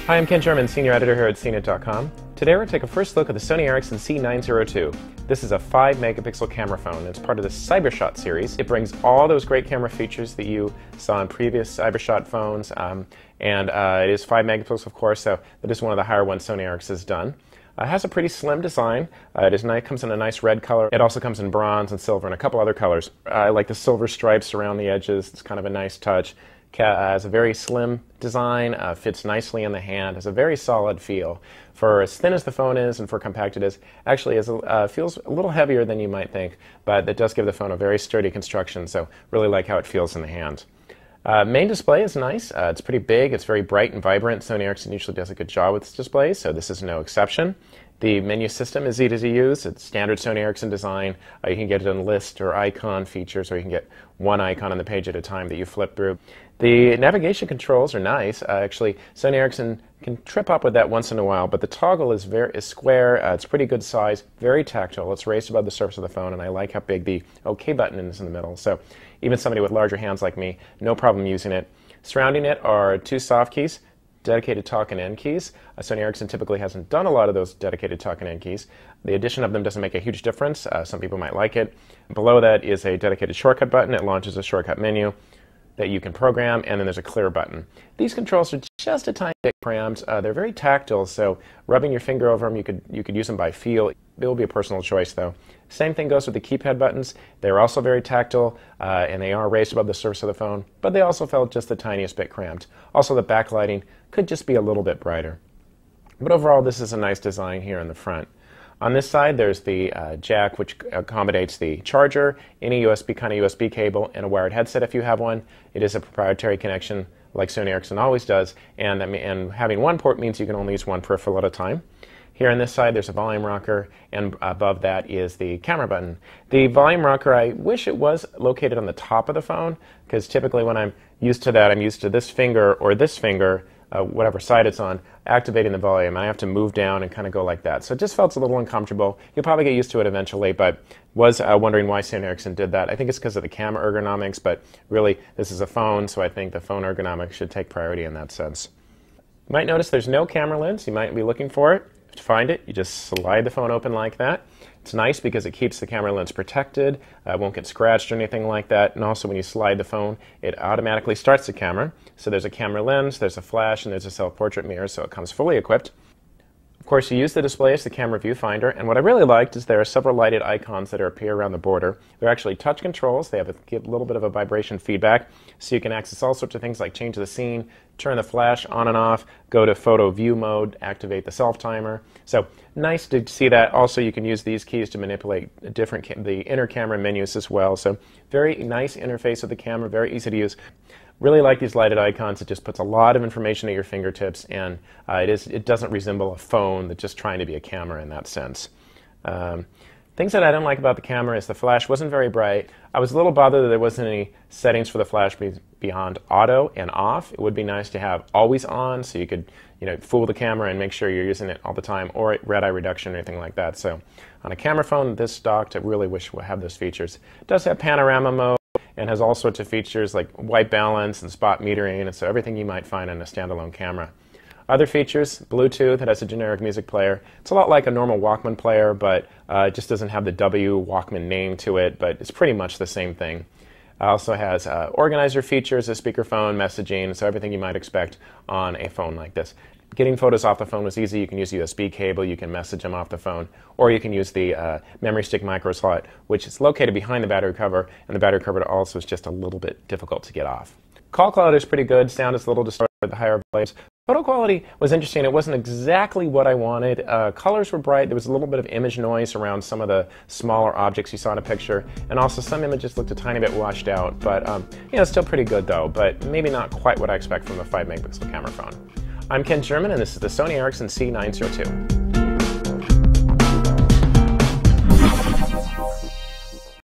Hi, I'm Ken Sherman, Senior Editor here at CNET.com. Today we're going to take a first look at the Sony Ericsson C902. This is a 5-megapixel camera phone. It's part of the CyberShot series. It brings all those great camera features that you saw in previous CyberShot phones, it is 5 megapixels, of course, so that is one of the higher ones Sony Ericsson has done. It has a pretty slim design. It comes in a nice red color. It also comes in bronze and silver and a couple other colors. I like the silver stripes around the edges. It's kind of a nice touch. Has a very slim design, fits nicely in the hand, has a very solid feel. For as thin as the phone is and for compact it is, actually feels a little heavier than you might think, but it does give the phone a very sturdy construction, so really like how it feels in the hand. Main display is nice. It's pretty big, it's very bright and vibrant. Sony Ericsson usually does a good job with its displays, so this is no exception. The menu system is easy to use. It's standard Sony Ericsson design. You can get it in list or icon features, or you can get one icon on the page at a time that you flip through. The navigation controls are nice. Actually, Sony Ericsson can trip up with that once in a while, but the toggle is square. It's pretty good size, very tactile. It's raised above the surface of the phone, and I like how big the OK button is in the middle. So even somebody with larger hands like me, no problem using it. Surrounding it are 2 soft keys, dedicated talk and end keys. Sony Ericsson typically hasn't done a lot of those dedicated talk and end keys. The addition of them doesn't make a huge difference. Some people might like it. Below that is a dedicated shortcut button. It launches a shortcut menu that you can program, and then there's a clear button. These controls are just a tiny bit crammed. They're very tactile, so rubbing your finger over them, you could use them by feel. It will be a personal choice, though. Same thing goes with the keypad buttons. They're also very tactile, and they are raised above the surface of the phone, but they also felt just the tiniest bit cramped. Also, the backlighting could just be a little bit brighter. But overall, this is a nice design here in the front. On this side, there's the jack, which accommodates the charger, any USB cable, and a wired headset if you have one. It is a proprietary connection, like Sony Ericsson always does, and having one port means you can only use one peripheral at a time. Here on this side, there's a volume rocker, and above that is the camera button. The volume rocker, I wish it was located on the top of the phone, because typically when I'm used to that, I'm used to this finger or this finger, whatever side it's on, activating the volume. I have to move down and kind of go like that. So it just felt a little uncomfortable. You'll probably get used to it eventually, but was wondering why Sony Ericsson did that. I think it's because of the camera ergonomics, but really this is a phone, so I think the phone ergonomics should take priority in that sense. You might notice there's no camera lens. You might be looking for it. To find it, you just slide the phone open like that. It's nice because it keeps the camera lens protected, won't get scratched or anything like that, and also when you slide the phone, it automatically starts the camera. So there's a camera lens, there's a flash, and there's a self-portrait mirror, so it comes fully equipped. Of course, you use the display as the camera viewfinder, and what I really liked is there are several lighted icons that appear around the border. They're actually touch controls. They have give a little bit of a vibration feedback, so you can access all sorts of things like change the scene, turn the flash on and off, go to photo view mode, activate the self-timer. So nice to see that. Also, you can use these keys to manipulate the inner camera menus as well. So very nice interface with the camera, very easy to use. Really like these lighted icons. It just puts a lot of information at your fingertips, and it doesn't resemble a phone that's just trying to be a camera in that sense. Things that I don't like about the camera is the flash wasn't very bright. I was a little bothered that there wasn't any settings for the flash beyond auto and off. It would be nice to have always on, so you could fool the camera and make sure you're using it all the time, or red eye reduction or anything like that. So on a camera phone this stocked, I really wish it would have those features. It does have panorama mode, and has all sorts of features like white balance and spot metering, and so everything you might find in a standalone camera. Other features, Bluetooth, it has a generic music player. It's a lot like a normal Walkman player, but it just doesn't have the W Walkman name to it, but it's pretty much the same thing. It also has organizer features, a speakerphone, messaging, so everything you might expect on a phone like this. Getting photos off the phone was easy. You can use a USB cable, you can message them off the phone, or you can use the memory stick micro slot, which is located behind the battery cover, and the battery cover also is just a little bit difficult to get off. Call quality is pretty good. Sound is a little distorted with the higher volumes. Photo quality was interesting. It wasn't exactly what I wanted. Colors were bright. There was a little bit of image noise around some of the smaller objects you saw in a picture, and also some images looked a tiny bit washed out. But it's still pretty good though, but maybe not quite what I expect from a 5-megapixel camera phone. I'm Ken Sherman, and this is the Sony Ericsson C902.